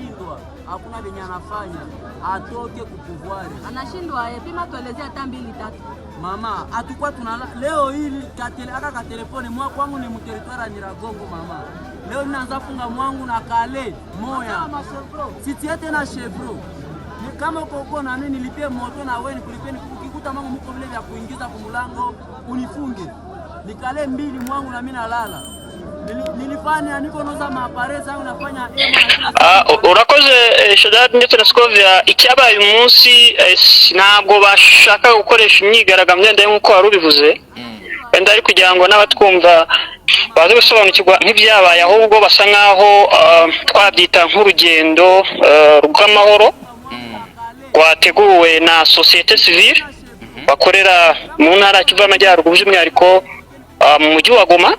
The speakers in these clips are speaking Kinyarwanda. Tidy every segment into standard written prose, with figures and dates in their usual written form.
anashindwa, hakuna venye anafanya, atoke kupuvwari. Anashindwa pima tuelezea hata 2 3. Mama, atukua tunala leo hili aka ka telefone mwa kwangu ni mteritwara Nyiragongo mama. Leo ninaanza funga mwangu na kale moya. Sitie tena chevro. Ni kama uko na nini nilipie moto na wewe nikulipeni ukikuta mama mko vile vya kuingiza kumulango unifunge. Nikale 2 mwangu na mimi nalala. Nilifanya niko noza mapareza au nafanya urakoze Shadad ndetse na Scovia icyabaye umunsi ntabwo bashaka gukoresha imyigaragambyo ndende nkuko warubivuze wenda ari kugira ngo n'abatwumva baze gusobanukirwa nk'ibyabaye ahubwo basa nkaho twabyita nk'urugendo rw'amahoro rwateguwe na societe civile bakorera mu ntara Kivu y'Amajyaruguru by'umwihariko mu mujyi wa Goma.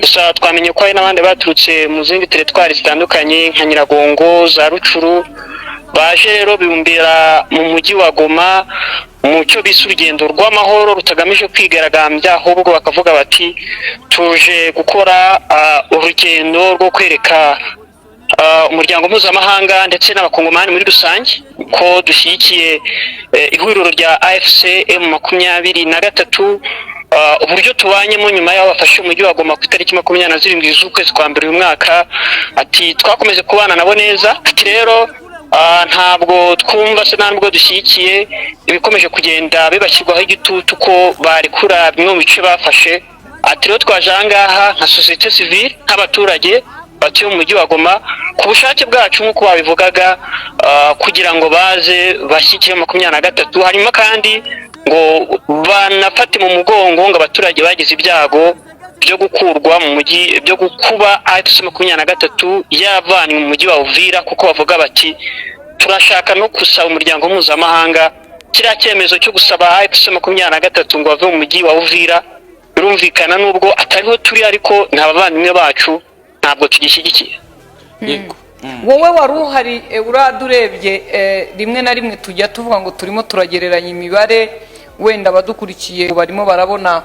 Gusa twamenye ko hari n'abandi baturutse mu zindi teritwari zitandukanye nka Nyiragongo za Rucuru baje rero bibumbira mu mujyi wa Goma mu cyo bise urugendo rw'amahoro rutagamije kwigaragambya ahubwo bakavuga bati tuje gukora urugendo rwo kwereka umuryango mpuzamahanga ndetse n'abakongomani muri rusange ko dushyigikiye ihuriro rya AFC M23 uburyo tubanyemo nyuma y'aho bafashe umujyi wa Goma ku itariki 27 z'ukwezi kwa mbere uyu mwaka. Ati twakomeje kubana nabo neza, ati rero ntabwo twumva se ntabwo dushyigikiye ibikomeje kugenda bibashyirwaho igitutu ko barikura bimwe mu bice bafashe. Ati rero twaje ahangaha nka societe civile nk'abaturage batuye mu mujyi wa Goma ku bushake bwacu nk'uko babivugaga kugira ngo baze bashyigikire 23. Hanyuma kandi ngo banafate mu mugongo ngo abaturage bagize ibyago byo gukurwa mu mujyi byo gukuba AFC 23 yavanye mu mujyi wa Uvira, kuko bavuga bati turashaka no gusaba umuryango mpuzamahanga kiriya cyemezo cyo gusaba AFC 23 ngo bave mu mujyi wa Uvira. Birumvikana nubwo atariho turi ariko n'abavandimwe bacu ntabwo tugishyigikiye. Yego wowe waruhari uradurebye rimwe na rimwe tujya tuvuga ngo turimo turagereranya imibare wenda badukurikiye barimo barabona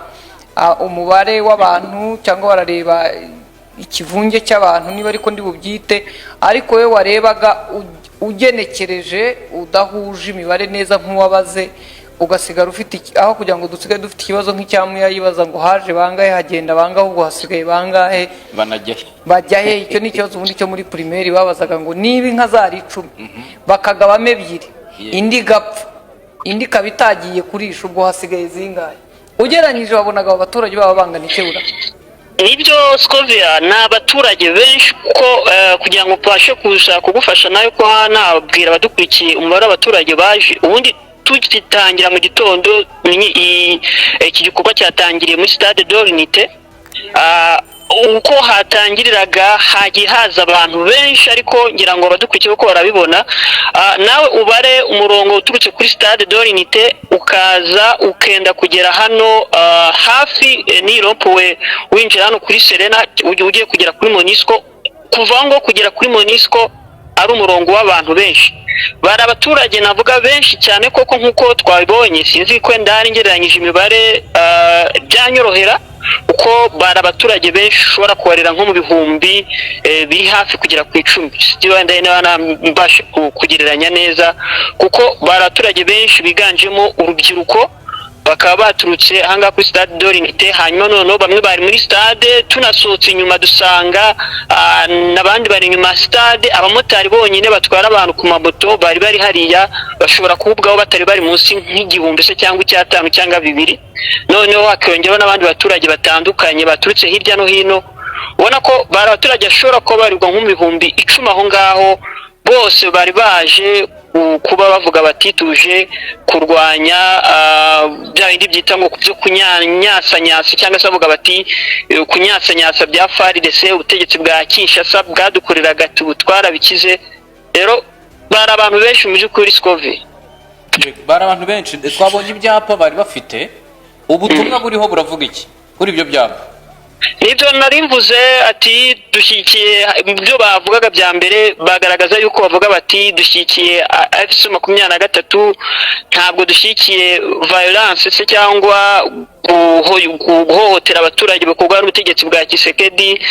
umubare w'abantu cyangwa barareba ikivunge cy'abantu niba ariko ndi bubyite, ariko we warebaga ugenekereje udahuje imibare neza nk'uwabaze ugasigara ufite aho kugira ngo dusigaye dufite ikibazo nk'icyamuya yibaza ngo haje bangahe hagenda bangahe ubwo hasigaye bangahe bajya he. Icyo ni ikibazo ubundi cyo muri primaire babazaga ngo niba inka zari 10 bakagabamo 2 indi gapfa indi kabitagiye kurisha ubwo hasigaye zingahe ugeranyije wabonaga abo baturage baba bangana ikebura. Nibyo Scovia n'abaturage benshi ko kugira ngo twashe kugufasha nayo ko nabwira badukurikiye umubare w'abaturage baje ubundi tugitangira mu gitondo. Iki gikorwa cyatangiriye muri Stade de l'Unité. Uko hatangiriraga hagiye haza abantu benshi, ariko ngira ngo badukurikiye uko barabibona. Nawe ubare umurongo uturutse kuri Stade de l'Unité ukaza ukenda kugera hano hafi ni rompowe winjira hano kuri Serena ugiye kugera kuri Monisco. Kuva ngo kugera kuri Monisco ari umurongo w'abantu benshi. Bari abaturage navuga benshi cyane koko nkuko twabibonye, sinzi ko ndari ngereranyije imibare byanyorohera uko bari abaturage benshi ushobora kubarira nko mu bihumbi biri hafi kugera ku 10. Stiba ndayina mbashe kugereranya neza kuko bari abaturage benshi biganjemo urubyiruko bakaba baturutse hanga kuri Stade de l'Unité. Hanyuma noneho bamwe bari muri stade, tunasohotse inyuma dusanga nabandi bari inyuma stade. Abamotari bonyine batwara abantu ku mamoto bari bari hariya bashobora kubwaho batari bari munsi nk'igihumbi se cyangwa 5 cyangwa 2. Noneho hakiyongeraho n'abandi baturage batandukanye baturutse hirya no hino. Ubona ko bari abaturage ashobora kuba barirwa nko mu bihumbi 10 aho ngaho, bose bari baje kuba bavuga bati tuje kurwanya bya bindi byita ngo byo kunyasanyasa cyangwa se bavuga bati kunyasanyasa bya FARDC ubutegetsi bwa Kinshasa bwadukoreraga tubutwara bikize. Rero bari abantu benshi mu by'ukuri Scovia, bari abantu benshi. Twabonye ibyapa bari bafite, ubutumwa buriho buravuga iki kuri ibyo byapa? Nibyo narimvuze ati dushyikiye ibyo bavugaga bya mbere, bagaragaza yuko bavuga bati dushyikiye AFC 23, ntabwo dushyikiye violence se cyangwa guhohotera abaturage bikorwa n'ubutegetsi bwa Kisekedi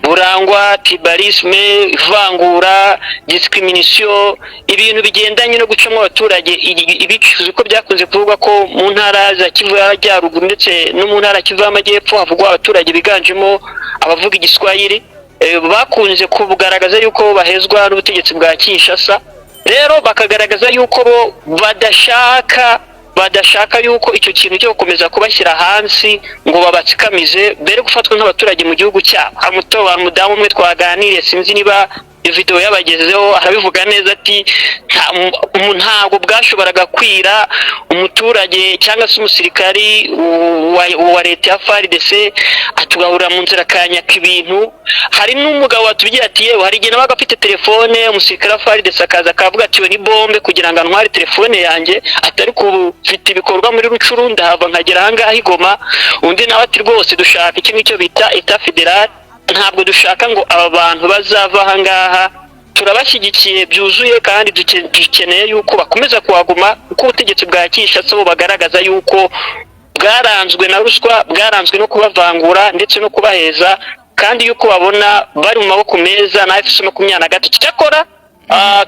burangwa tribalisme, ivangura, discrimination, ibintu bigendanye no gucamo abaturage ibicuzo ko byakunze kuvuga ko mu ntara za Kivu y'Amajyaruguru ndetse no mu ntara Kivu y'Amajyepfo havugwa abaturage biganjemo abavuga igiswahili bakunze kugaragaza yuko bahezwa n'ubutegetsi bwa Kinshasa. Rero bakagaragaza yuko bo badashaka yuko icyo kintu cyo gukomeza kubashyira hansi ngo babatsikamize bere gufatwa nk'abaturage mu gihugu cyabo. Umudamu umwe twaganiriye sinzi niba video yabagezeho arabivuga neza ati ntabwo bwashoboraga kwira umuturage cyangwa se umusirikari wa leta ya FARDC atugahura mu nzira kanyaka ibintu. Hari n'umugabo watubwiye ati yewe hari igihe nabaga afite telefone umusirikari wa FARDC akaza akavuga ati ni bombe kugira ngo antware telefone yanjye atari kubifite ibikorwa muri Rucuru ndahava nkagera ahangaha Igoma. Undi nawe ati rwose dushaka iki ngicyo bita Etat Federal, ntabwo dushaka ngo aba bantu bazava ahangaha, turabashyigikiye byuzuye kandi dukeneye yuko bakomeza kuhaguma kuko ubutegetsi bwa Kinshasa bo bagaragaza yuko bwaranzwe na ruswa, bwaranzwe no kubavangura ndetse no kubaheza, kandi yuko babona bari mu maboko meza na FC23. Cyakora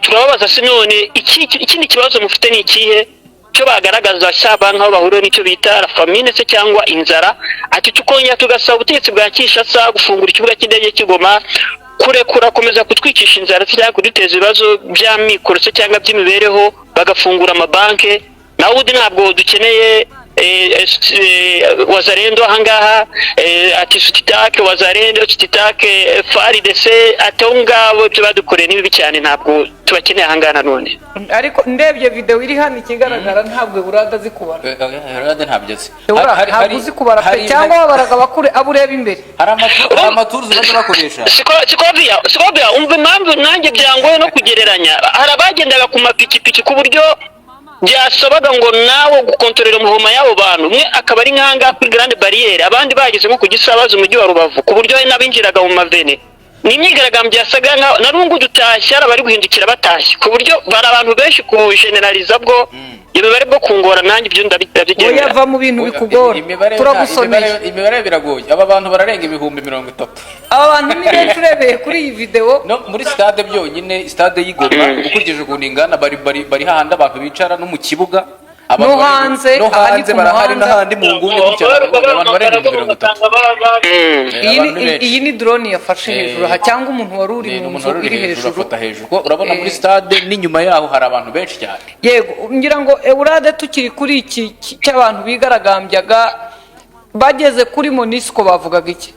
turababaza se none ikindi kibazo mufite ni ikihe? Cyo bagaragaza cyaba nkaho bahuriye n'icyo bita la famine se cyangwa inzara. Ati tukongera tugasaba ubutegetsi bwa Kinshasa gufungura ikibuga cy'indege cy'Igoma, kurekura komeza kutwikisha inzara cyangwa kuduteza ibibazo by'amikoro se cyangwa by'imibereho, bagafungura amabanke. Naho ubundi ntabwo dukeneye Wazalendo ahangaha ati Sutitake Wazalendo Sutitake FARDC atongabo ibyo badukoreye nibi cyane, ntabwo tubakeneye ahangaha none. Ariko ndebye video iri hano ikigaragara ntabwo burada zikubara. Burada ntabyo azi. Ntabwo zikubara pe cyangwa babaraga bakure abureba imbere. Hari amaturuzi bakoresha. Sikovia umva impamvu nanjye byangoye no kugereranya. Hari abagendaga ku mapikipiki ku buryo byasabaga ngo nawe gukontorera umuhoma y'abo bantu, umwe akaba ari nkanga kuri Grande Barriere, abandi bageze nko ku Gisabazi umujyi wa Rubavu ku buryo n'abinjiraga mu mavene. Ni imyigaragambyo yasaga nka narungu dutashya bari guhindukira batashye ku buryo bari abantu benshi ku generaliza bwo imibare bwo kungora nanjye ibyo ndabigendera. Yava mu bintu bikugora turagusomeye. Imibare biragoye. Aba bantu bararenga ibihumbi 30. Aba bantu ni benshi urebeye kuri iyi video. No muri stade byonyine, stade y'Igoma ukurikije ukuntu ingana bari hahanda abantu bicara no mu kibuga. No hanze barahari n'ahandi mu nguni abantu barenga 30. Iyi ni drone yafashe hejuru cyangwa umuntu wari uri mu nzu iri hejuru. Urabona muri stade n'inyuma yaho hari abantu benshi cyane. Yego ngira ngo Eurade tukiri kuri iki cy'abantu bigaragambyaga bageze kuri Monisco bavugaga iki?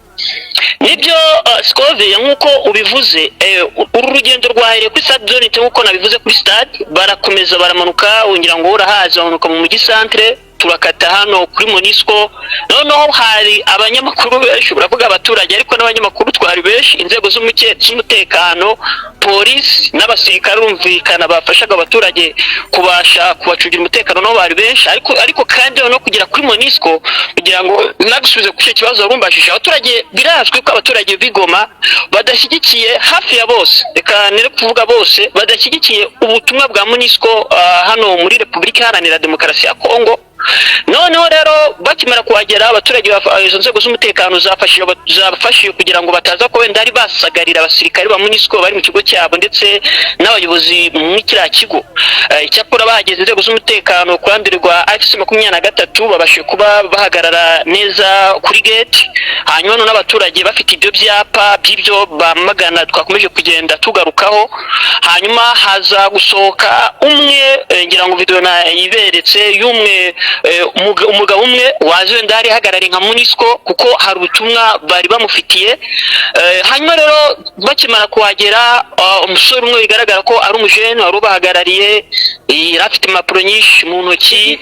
Nibyo Scovia nkuko ubivuze, uru rugendo rwahereye kuri stade zone nkuko nabivuze kuri stade, barakomeza baramanuka wongera ngo urahaza banuka mu mujyi centre, turakata hano kuri Monisco. Noneho hari abanyamakuru benshi, uravuga abaturage ariko n'abanyamakuru twari benshi, inzego z'umutekano, polisi n'abasirikare rumvikana bafashaga abaturage kubasha kubacungira umutekano no bari benshi, ariko kandi no kugera kuri Monisco kugira ngo nagusubize ku kibazo barumbashije. Abaturage birazwi ko abaturage b'Igoma badashyigikiye hafi ya bose, reka nere kuvuga bose badashyigikiye ubutumwa bwa Monisco hano muri Repubulika Iharanira Demokarasi ya Kongo. Noneho rero bakimara kuhagera abaturage izo nzego z'umutekano zafashije kugira ngo bataza ko wenda ari basagarira abasirikare ba Monisco bari mu kigo cyabo ndetse n'abayobozi mu kiriya kigo. Icyakora bahageze inzego z'umutekano ku ruhande rwa FC23 babashije kuba bahagarara neza kuri gate, hanyuma n'abaturage bafite ibyo byapa by'ibyo bamagana twakomeje kugenda tugarukaho. Hanyuma haza gusohoka umwe ngira ngo video na yiberetse y'umwe umugabo umwe waje ndari hagarari nka Monisco kuko hari ubutumwa bari bamufitiye. Hanyuma rero bakimara kuhagera umusore umwe bigaragara ko ari umujene wari ubahagarariye, afite impapuro nyinshi mu ntoki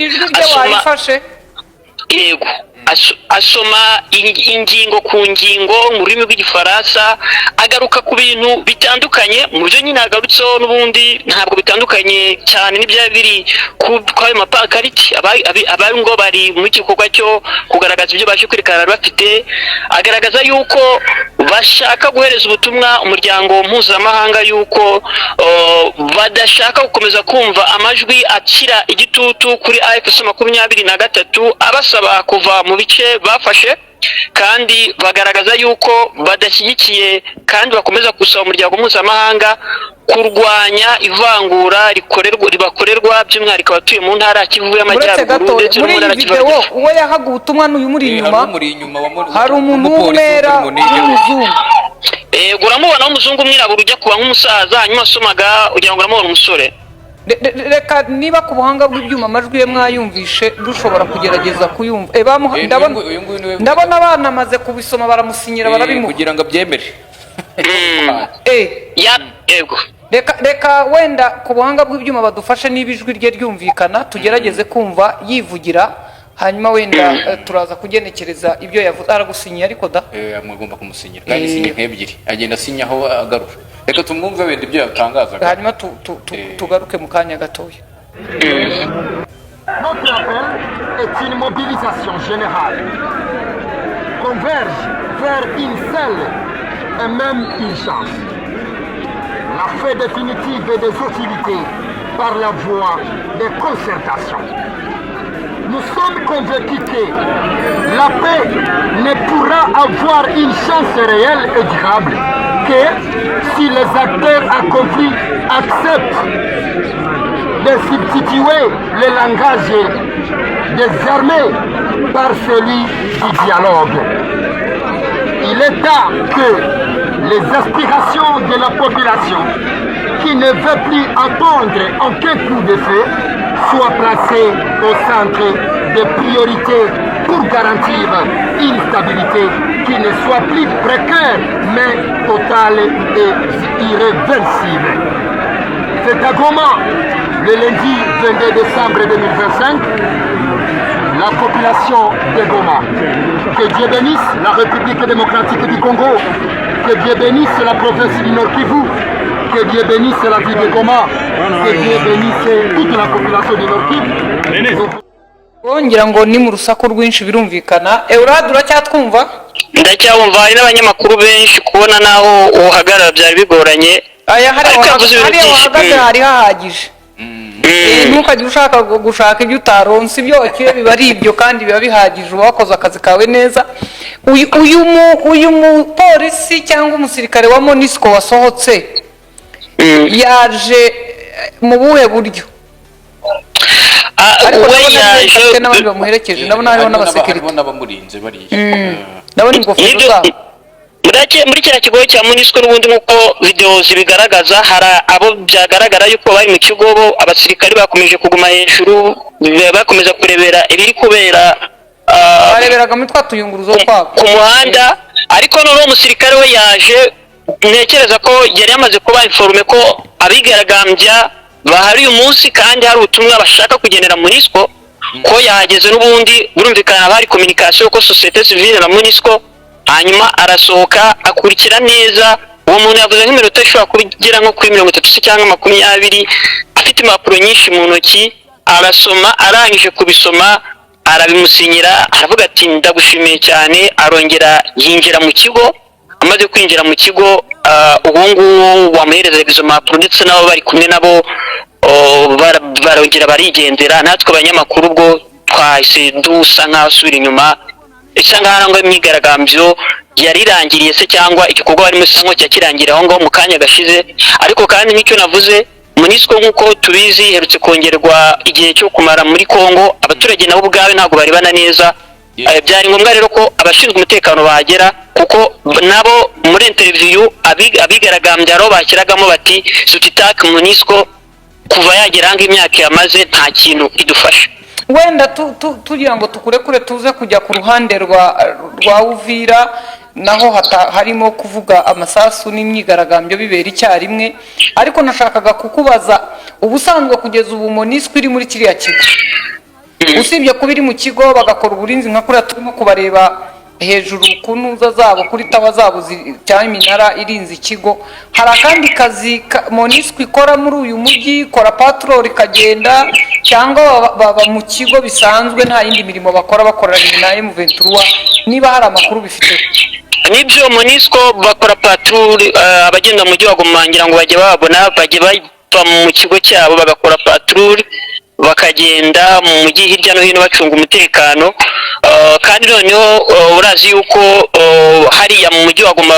asoma ingingo ku ngingo mu rurimi rw'igifaransa, agaruka ku bintu bitandukanye mu buryo nyine agarutseho n'ubundi ntabwo bitandukanye cyane n'ibya biri kwayo mapakariti abari ngo bari mu gikorwa cyo kugaragaza ibyo baje kwerekana bafite. Agaragaza yuko bashaka guhereza ubutumwa umuryango mpuzamahanga yuko badashaka gukomeza kumva amajwi akira igitutu kuri AFC 23 abasaba kuva mu bice bafashe, kandi bagaragaza yuko badashyigikiye kandi bakomeza gusaba umuryango mpuzamahanga kurwanya ivangura ribakorerwa by'umwihariko abatuye mu ntara Kivu y'Amajyaruguru ndetse no mu ntara Kivu. uwo yahaga ubutumwa n'uyu muri inyuma hari umuntu w'umwera w'umuzungu. Uramubona w'umuzungu mwirabura ujya kuba nk'umusaza, hanyuma asomaga ugira ngo uramubona umusore. Reka niba ku buhanga bw'ibyuma amajwi ye mwayumvishe dushobora kugerageza kuyumva. Ndabona abana amaze kubisoma baramusinyira barabimuha kugira ngo abyemere. Yego. Reka wenda ku buhanga bw'ibyuma badufashe niba ijwi rye ryumvikana tugerageze kumva yivugira, hanyuma wenda turaza kugenekereza ibyo yavuze. Aragusinyiye ariko da Mwagomba kumusinyira kandi sinye nk'ebyiri agenda asinyaho agarura. Reka tumwumve wenda ibyo yatangazaga, hanyuma tugaruke mu kanya gatoya. Notre appel est une mobilisation générale, converge vers une seule et même une chance, la fin définitive des hostilités par la voie des concertations. Nous sommes convaincus que la paix ne pourra avoir une chance réelle et durable que si les acteurs en conflit acceptent de substituer le langage des armées par celui du dialogue. Il est temps que les aspirations de la population qui ne veut plus attendre aucun coup de feu soient placées au centre des priorités pour garantir une stabilité qui ne soit plus précaire mais totale et irréversible. C'est à Goma, le lundi 22 décembre 2025, la population de Goma. Que Dieu bénisse la République démocratique du Congo, que Dieu bénisse la province du Nord Kivu, que Dieu bénisse la ville de Goma, que Dieu bénisse toute la population du Nord Kivu. Wongera ngo ni mu rusaku rwinshi birumvikana. Eurad uracyatwumva? Ndacyabumva, hari n'abanyamakuru benshi kubona naho uhagarara byari bigoranye. Aya hariya wahagaze hari hahagije. Ntukajya ushaka gushaka ibyo utaronse, ibyo biba ari ibyo kandi biba bihagije, wakoze akazi kawe neza. Uyu mupolisi cyangwa umusirikare wa MONUSCO wasohotse yaje mu buhe buryo? We yaje n'abandi bamuherekeje, ndabona hariho n'abasekirite n'abamurinze bariya. ndabona ingofero zabo. muri kiriya kigo cya MONUSCO n'ubundi nk'uko video zibigaragaza, hari abo byagaragara yuko bari mu kigo bo abasirikari bakomeje kuguma hejuru bakomeza kurebera ibiri kubera bareberaga muri twa tuyunguruzo twabo ku muhanda. Ariko noneho umusirikare we yaje, ntekereza ko yari yamaze kuba informe ko abigaragambya bahari uyu munsi kandi hari ubutumwa bashaka kugenera MONUSCO ko yahageze. N'ubundi burumvikana bari communication ko societe civile na MONUSCO, hanyuma arasohoka akurikira neza. Uwo muntu yavuze nk'iminota ishobora kugira nko kuri 30 cyangwa 20, afite impapuro nyinshi mu ntoki, arasoma, arangije kubisoma arabimusinyira, aravuga ati ndagushimiye cyane. Arongera yinjira mu kigo, amaze kwinjira mu kigo ubu ngubu wamuherezaga izo mpapuro ndetse nabo bari kumwe nabo barongera barigendera. Natwe abanyamakuru ubwo twahise dusa nk'abasubira inyuma, isa nk'aho ngo imyigaragambyo yarirangiriye se cyangwa igikorwa barimo se nko cyakirangira aho ngaho mu kanya gashize. Ariko kandi nk'icyo navuze, MONUSCO nk'uko tubizi iherutse kongerwa igihe cyo kumara muri Congo. Abaturage nabo ubwabo ntabwo barebana neza. Byari ngombwa rero ko abashinzwe umutekano bahagera, kuko nabo muri interview abigaragambya aho bashyiragamo bati sutitake MONUSCO kuva yagera ngo imyaka yamaze nta kintu idufasha. Wenda tugira ngo tukurekure tuze kujya ku ruhande rwa Uvira, naho harimo kuvuga amasasu n'imyigaragambyo bibera icyarimwe. Ariko nashakaga kukubaza, ubusanzwe kugeza ubu MONUSCO iri muri kiriya kigo, usibye kuba iri mu kigo bagakora uburinzi nka kuriya turimo kubareba hejuru ku ntuza zabo kuri tawa zabo cyangwa iminara irinze ikigo, hari akandi kazi MONUSCO ikora muri uyu mujyi? Ikora patrol ikagenda cyangwa baba mu kigo bisanzwe nta yindi mirimo bakorana na M23? Niba hari amakuru bifite. Nibyo, MONUSCO bakora patrol, abagenda mu mujyi wa Goma ngira ngo bajye babona, bajye mu kigo cyabo bagakora patrouille bakagenda mu mujyi hirya no hino bacunga umutekano. Kandi noneho urazi yuko hariya mu mujyi wa Goma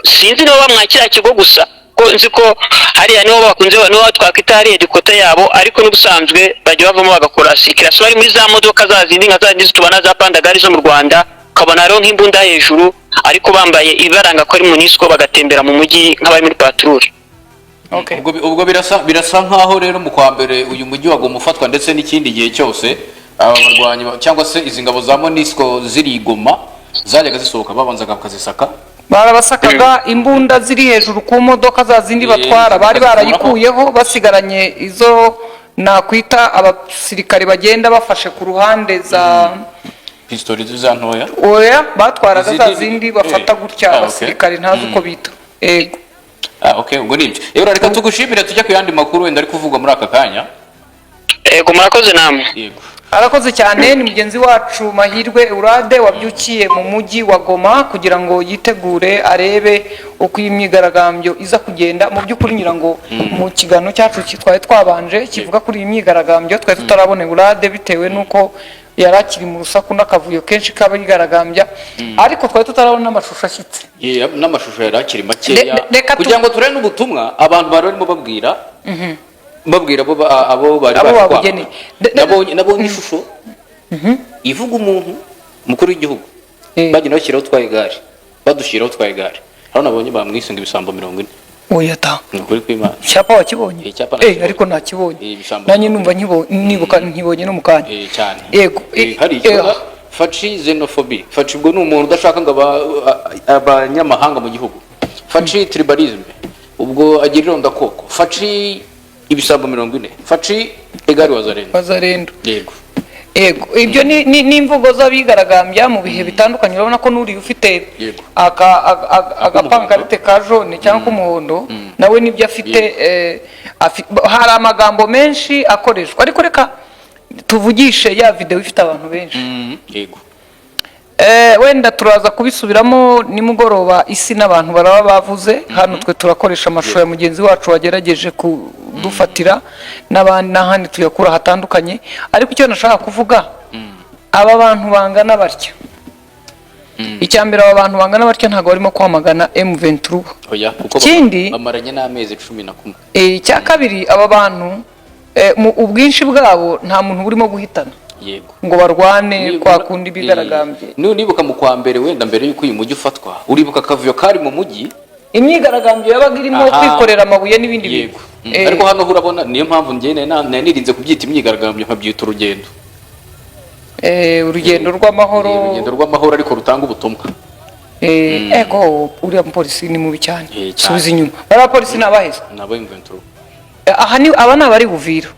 sinzi niba bamwakira kigo gusa ko nzi ko hariya niho bakunze niho twakwita hari headquarter yabo, ariko n'ubusanzwe bajya bavamo bagakora sikirasi bari muri za modoka za zindi nka za zindi tubona za pandagari zo mu Rwanda, ukabona rero nk'imbunda hejuru ariko bambaye ibaranga ko ari MONUSCO bagatembera mu mujyi nk'abari muri patrouille. Okay. ubwo birasa nkaho rero mu kwa mbere uyu mujyi wa Goma ufatwa ndetse n'ikindi gihe cyose abarwanyi cyangwa se izi ngabo za MONUSCO ziri i Goma zajyaga zisohoka babanzaga bakazisaka, barabasakaga imbunda ziri hejuru ku modoka za zindi batwara bari barayikuyeho basigaranye izo nakwita abasirikare bagenda bafashe ku ruhande za pistoli za ntoya, oya batwaraga za zindi bafata gutya abasirikare ntazi uko bita. Yego. Okay, ubwo nibyo rero reka tugushimire tujya ku yandi makuru wenda ari kuvugwa muri aka kanya. Yego murakoze namwe. Yego. Arakoze cyane, ni mugenzi wacu Mahirwe Eurade wabyukiye mu mujyi wa Goma kugira ngo yitegure arebe uko imyigaragambyo iza kugenda. Mu by'ukuri ngira ngo mu kigano cyacu twari twabanje kivuga kuri imyigaragambyo twari tutarabone Eurade bitewe nuko yarakiri mu rusaku n'akavuyo kenshi kabigaragambya, ariko twari tutarabona n'amashusho ashyitse. N'amashusho yarakiri makeya kugira ngo turene ubutumwa abantu bari barimo babwira babwira abo bari bageneye. Nabonye ishusho ivuga umuntu mukuru w'igihugu bagenda bashyiraho twa igare badushyiraho twa igare, aho nabonye bamwisunga ibisambo 40. Oya ta ukuri kw'Imana cyapa wakibonye ariko nakibonye nanjye numva nibuka nkibonye no mukanya cyane. Yego hari icyo faci xenophobie. Faci ubwo ni umuntu udashaka ngo abanyamahanga mu gihugu. Faci tribalisme ubwo agira irondakoko. Faci ibisambo 40. Faci egari wazarendo. Yego. Yego, ibyo ni imvugo z'abigaragambya mu bihe bitandukanye. Urabona ko nuri ufite agapankarite ka jaune cyangwa k'umuhondo nawe nibyo afite. Hari amagambo menshi akoreshwa, ariko reka tuvugishe ya video ifite abantu benshi. Yego. Wenda turaza kubisubiramo nimugoroba isi n'abantu baraba bavuze. Hano twe turakoresha amashusho ya mugenzi wacu wagerageje kudufatira n'abandi n'ahandi tuyakura hatandukanye, ariko icyo nashaka kuvuga aba bantu bangana batya. Icyambere aba bantu bangana batya ntago barimo kwamagana M23. Oya, kuko bamaranye n'amezi 11. Icya kabiri aba bantu mu ubwinshi bwabo nta muntu burimo guhitana. Yego. Ngo barwane kwa kundi bigaragambye. Nibuka mu kwa mbere wenda mbere yuko uyu mujyi ufatwa, uribuka akavuyo kari mu mujyi, imyigaragambyo yabaga irimo kwikorera amabuye n'ibindi bintu. Ariko hano urabona niyo mpamvu njye nirinze kubyita imyigaragambyo nkabyita urugendo. Urugendo rw'amahoro. Urugendo rw'amahoro ariko rutanga ubutumwa. Ego uriya polisi ni mubi cyane. Subiza inyuma. Bara polisi nabaheze. Nabo M23. Aha ni aba nabari Uvira.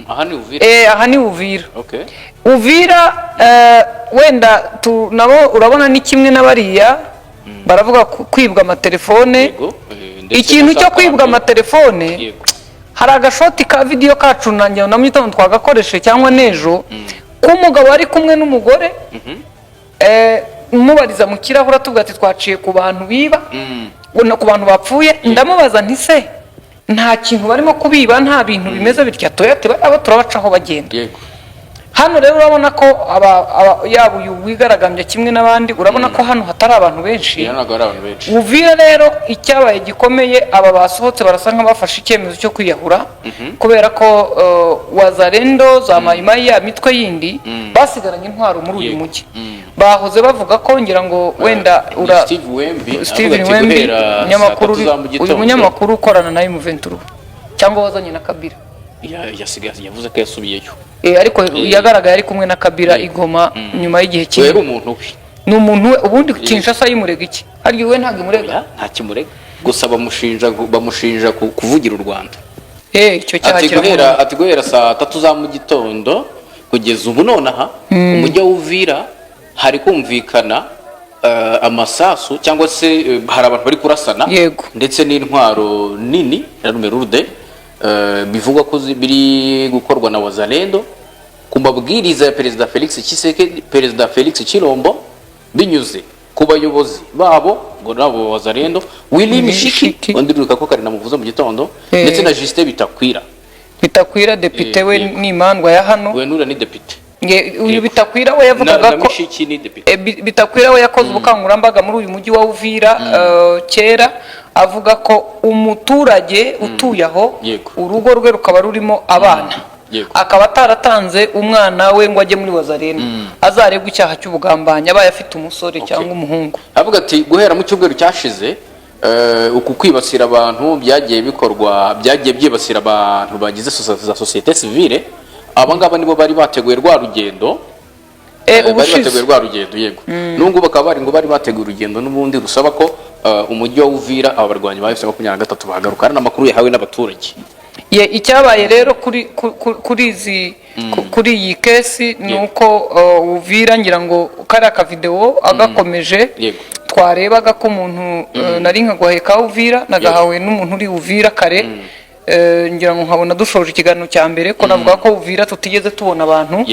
Aha ni Uvira. Aha ni Uvira. Okay. Uvira wenda nabo urabona ni kimwe n'abariya baravuga kwibwa amatelefone. Ikintu cyo kwibwa amatelefone, hari agashoti ka video kacu nanjye na mugitondo twagakoreshe cyangwa nejo k'umugabo ari kumwe n'umugore mubariza mu kirahura tuvuga ati twaciye ku bantu biba ku bantu bapfuye. Ndamubaza nti se nta kintu barimo kubiba, nta bintu bimeze bitya Toyota abo turabacaho bagenda. Hano rero urabona ko yaba uyu wigaragambye kimwe n'abandi, urabona ko hano hatari abantu benshi. Uvira rero icyabaye gikomeye, aba basohotse barasa nk'abafashe icyemezo cyo kwiyahura kubera ko wazarendo za mayimayi ya mitwe yindi basigaranye intwaro muri uyu mujyi. Bahoze bavuga ko ngira ngo wenda Steven Wembi nyamakuru, uyu munyamakuru ukorana na M23 cyangwa wazanye na Kabila yavuze ko yasubiyeyo. Ariko yagaragaye ari kumwe na Kabila igoma nyuma y'igihe kinini. Ni umuntu we ubundi Kinshasa yimurega iki? Hari we ntabwo imurega? Nta kimurega. Gusa bamushinja kuvugira u Rwanda. Icyo cyaha kiramura. Ati guhera saa 3 za mu gitondo kugeza ubu nonaha umujyi wa Uvira hari kumvikana amasasu cyangwa se hari abantu bari kurasana ndetse n'intwaro nini ya Rumerude. Bivugwa ko biri gukorwa na wazalendo ku mabwiriza ya Perezida Felix Chilombo binyuze ku bayobozi babo ngo nabo wazarendo Willy Mishiki undi ruka ko kari namuvuza mu gitondo ndetse na Justin Bitakwira depite we n'imandwa ya hano we nura ni depite uyu Bitakwira we yavugaga ko Bitakwira we yakoze ubukangurambaga muri uyu mujyi wa Uvira kera avuga ko umuturage utuye aho urugo rwe rukaba rurimo abana akaba ataratanze umwana we ngo ajye muri wazareno azaregwa icyaha cy'ubugambanyi abaye afite umusore cyangwa umuhungu avuga ati guhera mu cyumweru cyashize uku kwibasira abantu byagiye bikorwa byagiye byibasira abantu bagize za societe civile abangaba nibo bari bateguye rwa rugendo bari bateguye rwa rugendo yego nungu bakaba bari ngo bari bateguye urugendo n'ubundi rusaba ko umujyi wa Uvira abarwanyi ba F23 bahagarukana n'amakuru yahawe n'abaturage icyabaye rero kuri iyi kesi nuko Uvira ngira ngo kari aka video agakomeje twarebaga ko umuntu nari nkagwaheka Uvira nagahawe n'umuntu uri Uvira kare ngira ngo nkabona dushoje ikiganiro cya mbere ko navuga ko Uvira tutigeze tubona abantu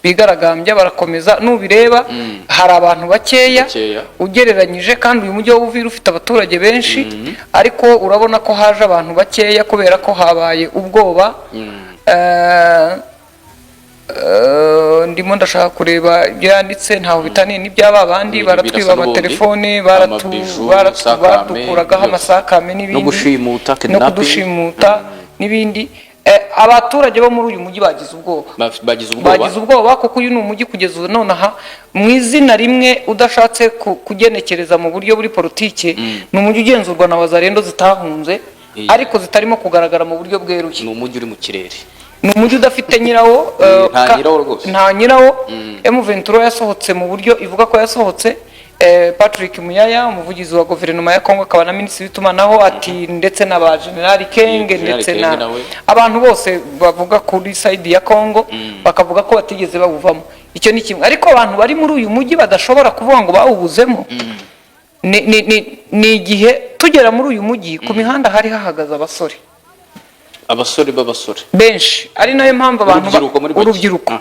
bigaragambya barakomeza nubireba hari abantu bakeya ugereranyije kandi uyu mujyi wa Uvira ufite abaturage benshi ariko urabona ko haje abantu bakeya kubera ko habaye ubwoba ndimo ndashaka kureba ibyo yanditse ntaho bitaniye n'ibyaba abandi baratwiba amatelefone baradukuragaho amasakame n'ibindi no kudushimuta n'ibindi abaturage bo muri uyu mujyi bagize ubwoba kuko uyu ni umujyi kugeza ubu nonaha mu izina rimwe udashatse kugenekereza mu buryo buri politike ni umujyi ugenzurwa na wazarendo zitahunze ariko zitarimo kugaragara mu buryo bweruye ni umujyi uri mu kirere ni umujyi udafite nyirawo nta nyirawo M23 yasohotse mu buryo ivuga ko yasohotse Patrick Muyaya umuvugizi wa guverinoma ya Kongo akaba na minisitiri w'itumanaho ati ndetse n'aba General Kenge ndetse na abantu bose bavuga kuri side ya Kongo bakavuga ko batigeze bawuvamo icyo ni kimwe ariko abantu bari muri uyu mujyi badashobora kuvuga ngo bawubuzemo ni igihe tugera muri uyu mujyi ku mihanda hari hahagaze abasore benshi ari nayo mpamvu abantu urubyiruko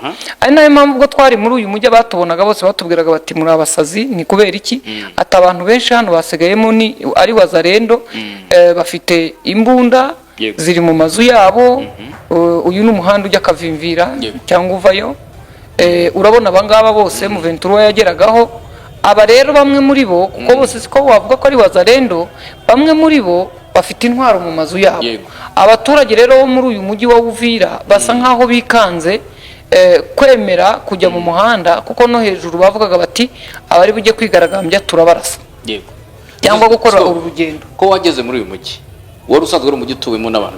ari nayo mpamvu ubwo twari muri uyu mujyi batubonaga bose batubwiraga bati muri abasazi ni kubera iki ati abantu benshi hano basigayemo ni ari wazarendo bafite imbunda ziri mu mazu yabo uyu ni umuhanda ujya Kavimvira cyangwa uvayo urabona abangaba bose M23 yageragaho aba rero bamwe muri bo kuko bose siko wavuga ko ari wazarendo bamwe muri bo bafite intwaro mu mazu yabo abaturage rero bo muri uyu mujyi wa Uvira basa nkaho bikanze kwemera kujya mu muhanda kuko no hejuru bavugaga bati abari bujye kwigaragambya turabarasa cyangwa gukora urugendo ko wageze muri uyu mujyi wari usanzwe ari umujyi utuwemo n'abantu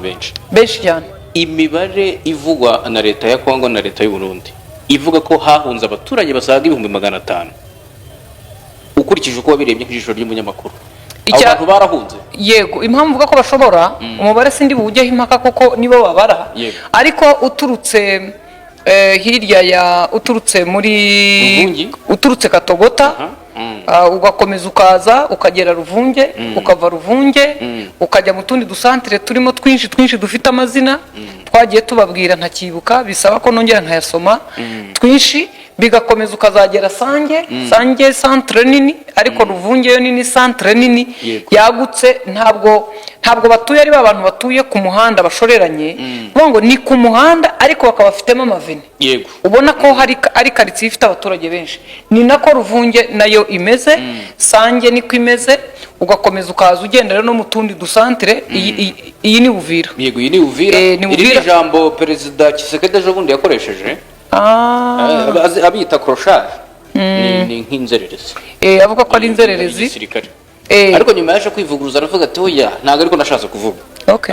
benshi cyane imibare ivugwa na leta ya Kongo na leta y'u Burundi ivuga ko hahunze abaturage basaga 500 ukurikije uko wabirebye nk'ijisho ry'umunyamakuru abantu barahunze yego impamvu uvuga ko bashobora umubare sindi bujyeho impaka kuko nibo babara ariko uturutse hirya ya uturutse Katogota ugakomeza ukaza ukagera Ruvunge ukava Ruvunge ukajya mu tundi dusantere turimo twinshi dufite amazina twagiye tubabwira ntakibuka bisaba ko nongera nkayasoma twinshi bigakomeza ukazagera Sange centre nini ariko Ruvunge yo nini centre nini yagutse ntabwo batuye ari abantu batuye ku muhanda bashoreranye ngo ni ku muhanda ariko bakaba bafitemo amavene ubona ko ari karitsiye ifite abaturage benshi ni nako Ruvunge nayo imeze Sange niko imeze ugakomeza ukaza ugenda rero no mu tundi dusantere iyi ni Uvira yego iyi ni Uvira iri jambo perezida Tshisekedi ejo bundi yakoresheje abita crochage ni nk'inzererezi avuga ko ari inzererezi ariko nyuma yaje kwivuguruza aravuga ati oya ntago ariko nashatse kuvuga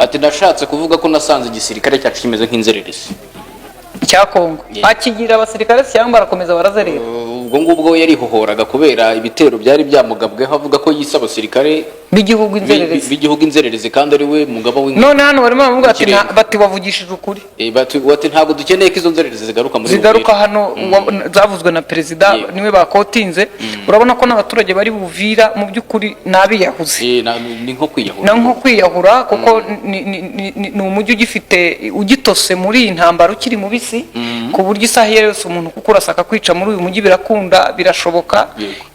ati nashatse kuvuga ko nasanze igisirikare cyacu kimeze nk'inzererezi cya Kongo akigira abasirikare cyangwa barakomeza barazerera ubwo ngubwo yarihohoraga kubera ibitero byari byamugabweho avuga ko yise abasirikare b'igihugu inzererezi kandi ari we mugaba w'ingabo none hano barimo bavuga ati bati wavugishije ukuri bati ntabwo dukeneye ko izo nzererezi zigaruka hano zavuzwe na perezida niwe bakotinze urabona ko n'abaturage bari Buvira mu by'ukuri nabiyahuze ni nko kwiyahura kuko ni umujyi ugitose muri iyi ntambara ukiri mubisi ku buryo isaha yose umuntu kuko urasaka kwica muri uyu mujyi birakunda imbunda birashoboka,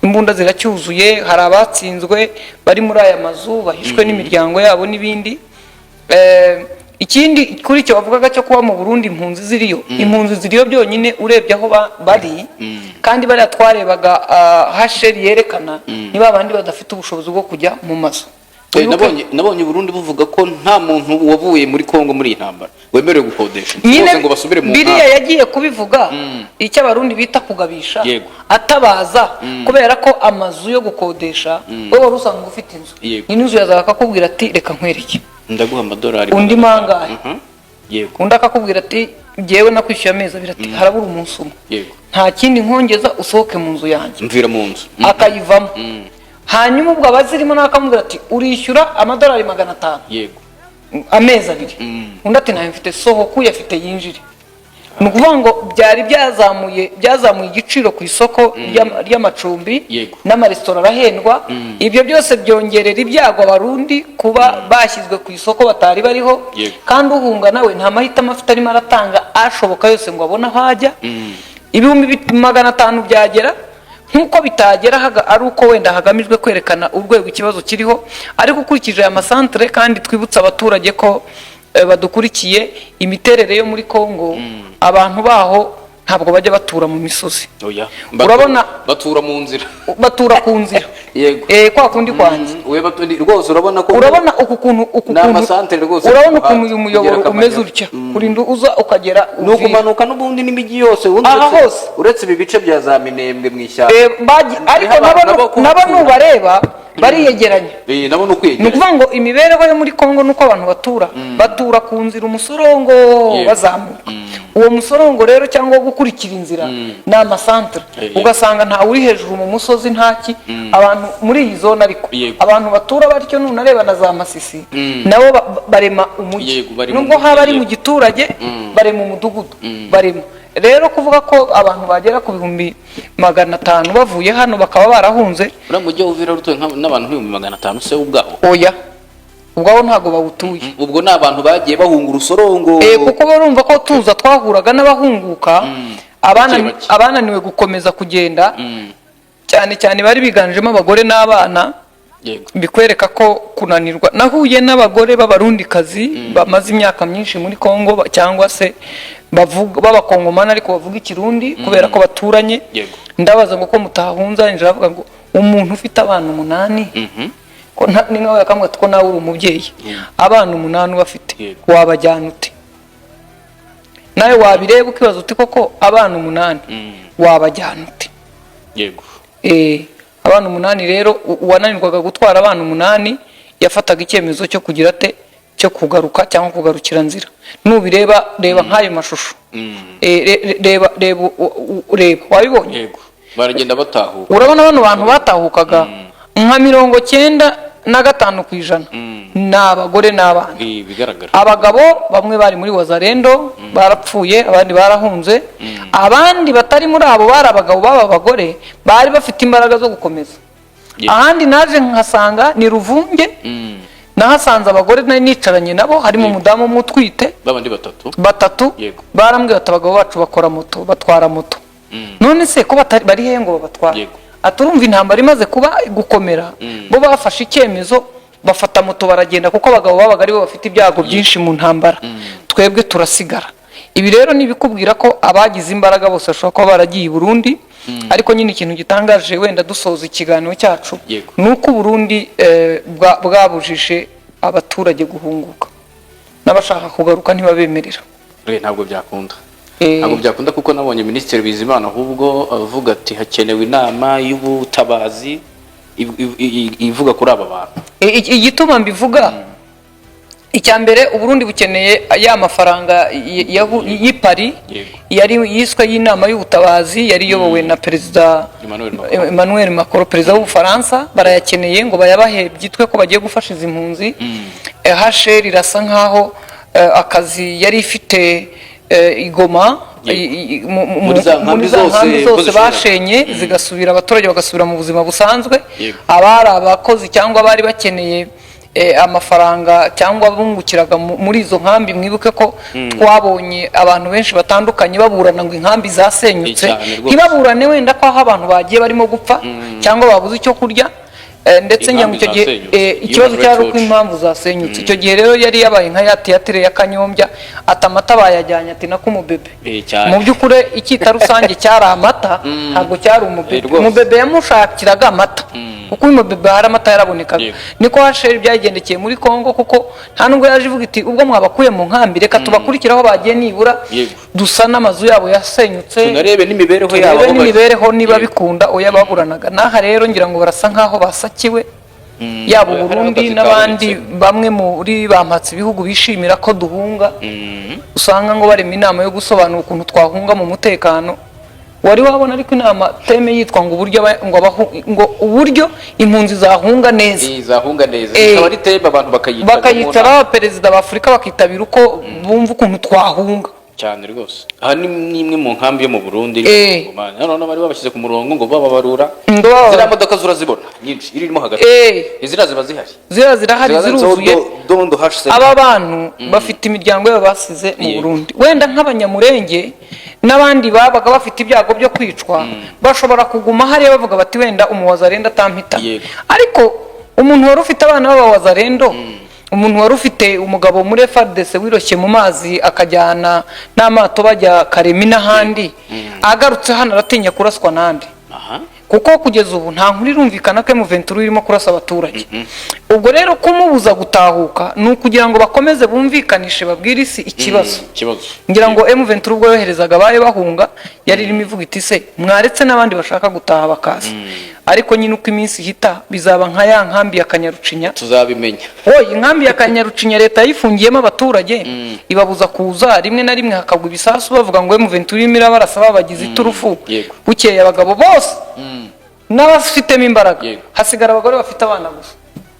imbunda ziracyuzuye, hari abatsinzwe bari muri aya mazu bahishwe n'imiryango yabo n'ibindi. Ikindi kuri icyo bavugaga cyo kuba mu Burundi impunzi ziriyo, impunzi ziriyo byonyine urebye aho bari, kandi bari twarebaga hasheri yerekana niba abandi badafite ubushobozi bwo kujya mu mazu. Nabonye Burundi buvuga ko nta muntu wavuye muri Kongo muri intambara wemerewe gukodesha ngo basubire mu biriya yagiye kubivuga icyo abarundi bita kugabisha atabaza kubera ko amazu yo gukodesha wowe wari usanga ufite inzu n'inzu yazaga akakubwira ati reka nkwereke ndaguha amadolari undi mangahe undi akakubwira ati jewe nakwishyuye amezi abiri ati harabura umunsi umwe nta kindi nkongeza usohoke mu nzu yanjye mvira mu nzu akayivamo. Hanyuma ubwo abazirimo nakamubwira ati urishyura amadolari 500 amezi abiri. Undi ati nayo mfite sohoka uyafite yinjire. Ni ukuvuga ngo byari byazamuye igiciro ku isoko ry'amacumbi n'amaresitora arahendwa. Ibyo byose byongerera ibyago abarundi kuba bashyizwe ku isoko batari bariho, kandi uhunga nawe nta mahitamo afite arimo aratanga ashoboka yose ngo abone aho ajya. 500 byagera nkuko bitagera ari uko wenda hagamijwe kwerekana urwego ikibazo kiriho, ariko ukurikije aya masantere kandi twibutsa abaturage ko badukurikiye imiterere yo muri Kongo, abantu baho ntabwo bajya batura mu misozi. Urabona batura mu nzira, batura ku nzira. Yego kwa kundi kwanjye rwose urabona ko urabona ukuntu urabona ukuntu uyu muyoboro umeze utya kurinda uza ukagera no kumanuka n'ubundi n'imigi yose uretse ibi bice bya za Minembwe mu ishyamba, ariko nabo nubareba bariyegeranye. Ni ukuvuga ngo imibereho yo muri Kongo nuko abantu batura ku nzira umusorongo bazamuka. Uwo musorongo rero cyangwa gukurikira inzira ni amasantere, ugasanga nta uri hejuru mu musozi ntaki. Abantu muri iyi zone ariko abantu batura batyo nunareba na za Masisi nabo barema umujyi, nubwo haba ari mu giturage barema umudugudu barema. Rero kuvuga ko abantu bagera ku 500 bavuye hano bakaba barahunze, uramujye uvira rutoye n'abantu 500 se ubwabo oya ubwo ntago bawutuye, ubwo n'abantu bagiye bahunga urusorongo kuko barumva ko tuza twahuraga n'abahunguka abananiwe gukomeza kugenda, cyane cyane bari biganjemo abagore n'abana. Bikwereka ko kunanirwa. Nahuye n'abagore b'abarundikazi bamaze imyaka myinshi muri Kongo cyangwa se b'abakongomani ariko bavuga ikirundi kubera ko baturanye. Ndabaza ngo ko mutahunza injira avuga ngo umuntu ufite abana 8 ko ni nkawe yakamwe ko nawe uri umubyeyi, abana 8 bafite wabajyana ute? Nawe wabireba ukibaza uti koko abana 8 wabajyana ute? Yego abana 8 rero uwananirwaga gutwara abana 8 yafataga icyemezo cyo kugira ate cyo kugaruka cyangwa kugarukira nzira. Nubireba reba nk'ayo mashusho reba wabibonye. Yego baragenda batahuka, urabona bano bantu batahukaga nka 95% n'abagore n'abana. Abagabo bamwe bari muri Wazalendo barapfuye, abandi barahunze, abandi batari muri abo bari abagabo baba abagore bari bafite imbaraga zo gukomeza. Ahandi naje nkasanga ni Ruvunge, nahasanze abagore nicaranye nabo harimo umudamu mutwite babandi batatu barambwiye ati abagabo bacu bakora moto batwara moto. None se ko bari he ngo babatwara? Aturumva intambara imaze kuba gukomera bo bafashe icyemezo bafata moto baragenda, kuko abagabo babaga ari bo bafite ibyago byinshi mu ntambara, twebwe turasigara. Ibi rero nibikubwira ko abagize imbaraga bose bashobora kuba baragiye i Burundi. Ariko nyine ikintu gitangaje wenda dusoza ikiganiro cyacu nuko Burundi bwabujije abaturage guhunguka, n'abashaka kugaruka ntibabemerera. Ntabwo byakunda, ntabwo byakunda kuko nabonye Minisitiri Bizimana ahubwo avuga ati hakenewe inama y'ubutabazi ivuga kuri aba bantu. Igituma mbivuga icyambere Uburundi bukeneye ya mafaranga y'ipari yari yiswe y'inama y'ubutabazi yari yobowe na Perezida Emmanuel Macron, Perezida w'Ubufaransa. Barayakeneye ngo bayabahe byitwe ko bagiye gufasha izi mpunzi. HCR irasa nkaho akazi yari ifite igoma muri za nkambi zose bashenye zigasubira, abaturage bagasubira mu buzima busanzwe. Abari abakozi cyangwa bari bakeneye amafaranga cyangwa bungukiraga muri izo nkambi. Mwibuke ko twabonye abantu benshi batandukanye baburana ngo inkambi zasenyutse, ntibaburane wenda ko aho abantu bagiye barimo gupfa cyangwa babuze icyo kurya, ndetse nyamwe icyo gihe ikibazo cyari uko impamvu zasenyutse. Icyo gihe rero yari yabaye nka ya teatire ya Kanyombya, ati amata bayajyanye ati nako umubebe. Mu by'ukuri icyita rusange cyari amata, ntabwo cyari umubebe. Umubebe yamushakiraga amata, kuko uyu mubebe hari amata yarabonekaga. Niko hasheri byagendekeye muri Kongo, kuko nta nubwo yaje ivuga iti ubwo mwabakuye mu nkambi reka tubakurikiraho bagiye nibura dusa n'amazu yabo yasenyutse, tunarebe n'imibereho yabo, n'imibereho niba bikunda oya baburanaga. Naha rero ngira ngo barasa nkaho basakiwe, yaba Burundi n'abandi bamwe muri bampatse ibihugu bishimira ko duhunga, usanga ngo barema inama yo gusobanura ukuntu twahunga mu mutekano. Wari wabona ariko inama teme yitwa ngo uburyo impunzi zahunga neza, ikaba ari teme abantu bakayicara perezida b'Afurika bakitabira uko bumva ukuntu twahunga cyane rwose. Aha ni imwe mu nkambi yo mu Burundi, none bari babashyize ku murongo ngo bababarura, ziriya modoka zurazibona nyinshi irimo hagati, izira ziba zihari, zirahari ziruzuye. Aba bantu bafite imiryango yabo basize mu Burundi, wenda nk'abanyamurenge n'abandi babaga bafite ibyago byo kwicwa, bashobora kuguma hariya bavuga bati wenda umuwazarendo atampita. Ariko umuntu wari ufite abana b'abawazarendo, umuntu wari ufite umugabo muri FARDC wiroshye mu mazi akajyana n'amato bajya Karemi n'ahandi, agarutse hano aratinya kuraswa nande, kuko kugeza ubu nta nkuru irumvikana ko M23 irimo kurasa abaturage. Ubwo rero kumubuza gutahuka ni ukugira ngo bakomeze bumvikanishe babwire isi ikibazo. Ngira ngo M23 ubwo yoherezaga baye bahunga yari irimo ivuga iti se mwaretse n'abandi bashaka gutaha bakaza. Ariko nyine uko iminsi hita bizaba nka ya nkambi ya Kanyarucinya, tuzabimenya. Inkambi ya Kanyarucinya leta yifungiyemo abaturage, ibabuza kuza, rimwe na rimwe hakagwa ibisasu bavuga ngo M23 imira barasaba bagize iturufu. Bukeye abagabo bose n'abafitemo imbaraga, hasigara abagore bafite abana gusa,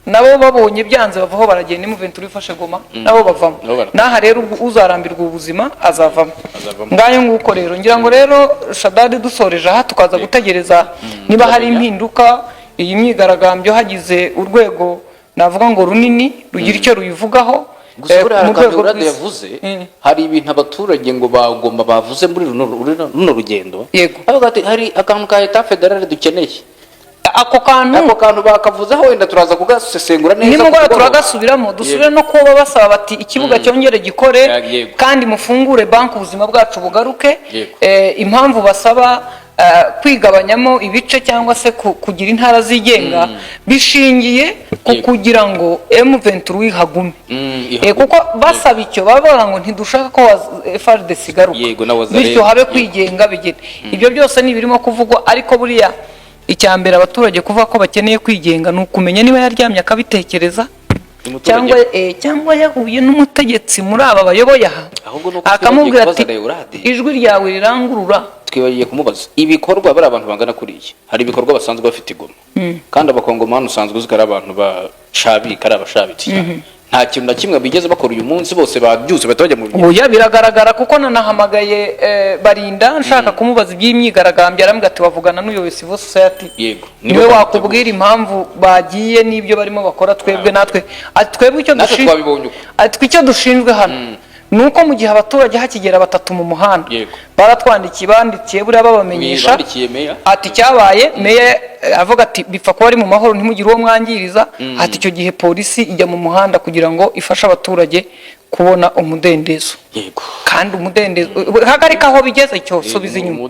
nabo babonye byanze bavaho baragenda. M23 ifashe Goma nabo bavamo. Naha rero uzarambirwa ubuzima azavamo. Ngayo nguko rero ngira ngo rero Shadadi dusoreje aha tukaza gutegereza niba hari impinduka. Iyi myigaragambyo hagize urwego navuga ngo runini rugira icyo ruyivugaho. Mu rwego yavuze hari ibintu abaturage ngo bagomba bavuze muri runo rugendo, hari akantu ka Etat Federal dukeneye. Ako kantu bakavuzaho wenda turaza kugasesengura neza, nimugora turagasubiramo dusubire no kuba basaba bati ikibuga cyongere gikore kandi mufungure banki ubuzima bwacu bugaruke. Impamvu basaba kwigabanyamo ibice cyangwa se kugira intara zigenga bishingiye kugira ngo M23 ihagume, kuko basaba icyo bavuga ngo ntidushaka ko FARDC igaruka, bityo habe kwigenga bigene. Ibyo byose ni birimo kuvugwa, ariko buriya icyambere abaturage kuva ko bakeneye kwigenga ni ukumenya niba yaryamye akabitekereza cyangwa yahuye n'umutegetsi muri aba bayoboye aha akamubwira ati ijwi ryawe rirangurura. Twibagiye kumubaza ibikorwa bari abantu bangana kuriye, hari ibikorwa basanzwe bafite Goma, kandi abakongomani usanzwe uzikara abantu bashabika ari abashabitsi, nta kintu na kimwe bigeze bakora uyu munsi, bose babyutse batojya mu bintu. Oya biragaragara kuko nanahamagaye Barinda nshaka kumubaza iby'imyigaragambyo, arambwira ati wavugana n'uyo civil society, niwe wakubwira impamvu bagiye n'ibyo barimo bakora. Twebwe natwe ati twebwe icyo dushinzwe hano nuko mu gihe abaturage hakigera batatu mu muhanda baratwandikiye, bandikiye buriya babamenyesha ati cyabaye. Meya avuga ati bipfa kuba ari mu mahoro ntimugire uwo mwangiriza, ati icyo gihe polisi ijya mu muhanda kugira ngo ifashe abaturage kubona umudendezo. Kandi umudendezo hagarika aho bigeze cyo subiza inyuma.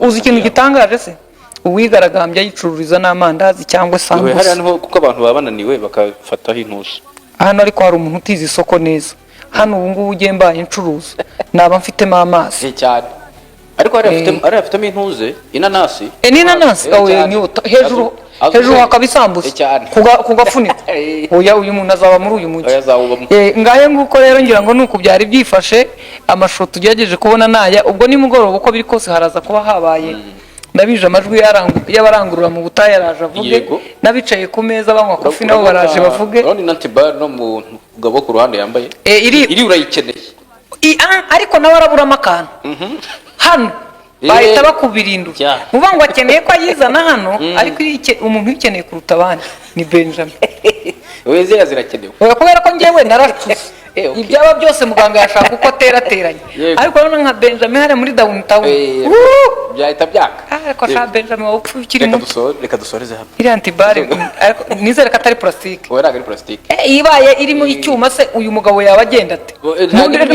Uzi ikintu gitangaje se, uwigaragambya yicururiza n'amandazi cyangwa sambusa. Hari hano kuko abantu baba bananiwe bakafataho intusi. Hano ariko hari umuntu utize isoko neza. Hano ubu ngubu ugiye mbaye incuruza naba mfitemo amazi cyane, ariko hari afitemo intuze inanasi. N'inanasi hejuru hakaba isambusa kugafunika. Oya uyu muntu azaba muri uyu mujyi. Ngaye nguko rero ngira ngo nuko byari byifashe. Amashusho tugerageje kubona naya, ubwo nimugoroba uko biri kose haraza kuba habaye ndabije amajwi y'abarangurura mu butayu araje avuge, nabicaye ku meza banywa kofi nabo baraje bavuge. None nantibar no mu gabo ku ruhande yambaye iri urayikeneye, ariko nawe araburamo akantu hano bahita bakubirindura uvuga ngo akeneye ko ayizana hano ariko umuntu ukeneye kuruta abandi ni Benjamin. weze yazirakenewe kubera ko ngewe naracuze ibyaba byose muganga yashaka uko aterateranye ariko none nka Benjamin hari muri downtown byahita byaka ariko sha Benjamin wapfukiri mu reka dusoreze hamwe iri antibare ariko nizere ko atari plastique oya ntabwo ari plastique ibaye irimo icyuma se uyu mugabo yaba agenda ate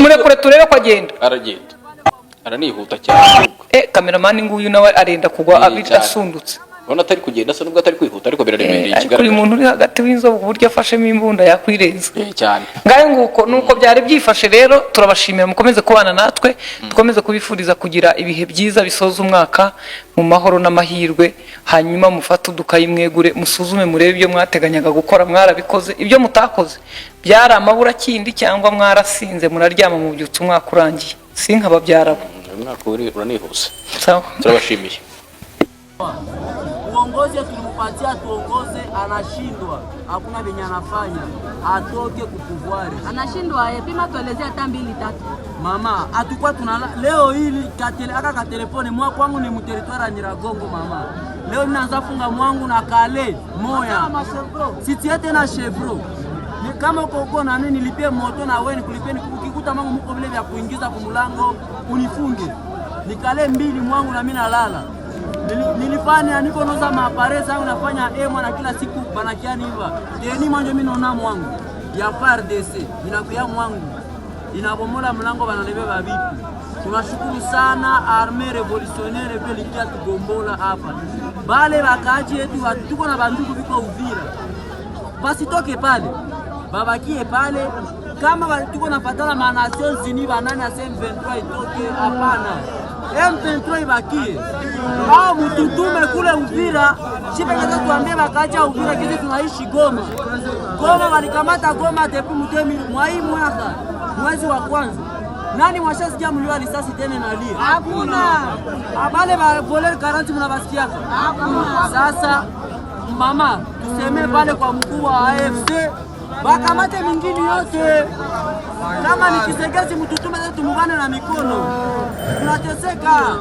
muri kure turebe ko agenda aragenda aranihuta cyane cameraman nguyu nawe arenda kugwa asundutse ubona atari kugenda se nubwo atari kwihuta ariko biraremereye ikigaragara kuri umuntu uri hagati w'inzovu uburyo afashemo imbunda yakwirenza cyane ngaye nguko nuko byari byifashe rero turabashimira mukomeze kubana natwe dukomeze kubifuriza kugira ibihe byiza bisoza umwaka mu mahoro n'amahirwe hanyuma mufate udukayimwegure musuzume murebe ibyo mwateganyaga gukora mwarabikoze ibyo mutakoze byari amabura kindi cyangwa mwarasinze muraryama mu byutse umwaka urangiye sinkababyarabo umwaka uranihuse sawa turabashimiye. Uongozi tulimpatia tuongoze, anashindwa, hakuna venye anafanya, atoke kupuvuari. Anashindwa pima tuelezea hata 2-3. Mama, atukwa tunala leo hili aka telefone mwa kwangu ni mteritoire ya Nyiragongo mama. Leo ninaanza funga mwangu na kale moya. Sitie tena chevro. Ni kama uko na nini nilipie moto na wewe nikulipie ukikuta mangu mko vile vya kuingiza kwa mlango unifunge. Nikale 2 mwangu na mimi nalala. Nilifanya niko noza maapareza yangu nafanya na kila siku banakiani hiva. Deni mwanjo mimi naona mwangu ya FARDC inakuya mwangu inabomola mlango banalebeba vipi. Tunashukuru sana armée révolutionnaire vile likia tugombola hapa. Bale bakaji yetu tuko na bandugu biko Uvira. Basi toke pale. Babakie pale kama tuko nafatana ma Nations Unies banani ya M23 itoke hapana. M23 ibakie. Hao mtutume kule Uvira, shibe kaza tuambie bakaja Uvira kizi tunaishi Goma. Goma walikamata Goma tepu mtemi mwai mwaka mwezi wa kwanza. Nani mwashasikia mlio risasi tena nalia? Hakuna. Abale ba voler 40 mnabasikia? Hakuna. Sasa mama tuseme pale kwa mkuu wa AFC bakamate mingine yote. Kama ni Kisegezi mtutume tumugane na mikono. Tunateseka.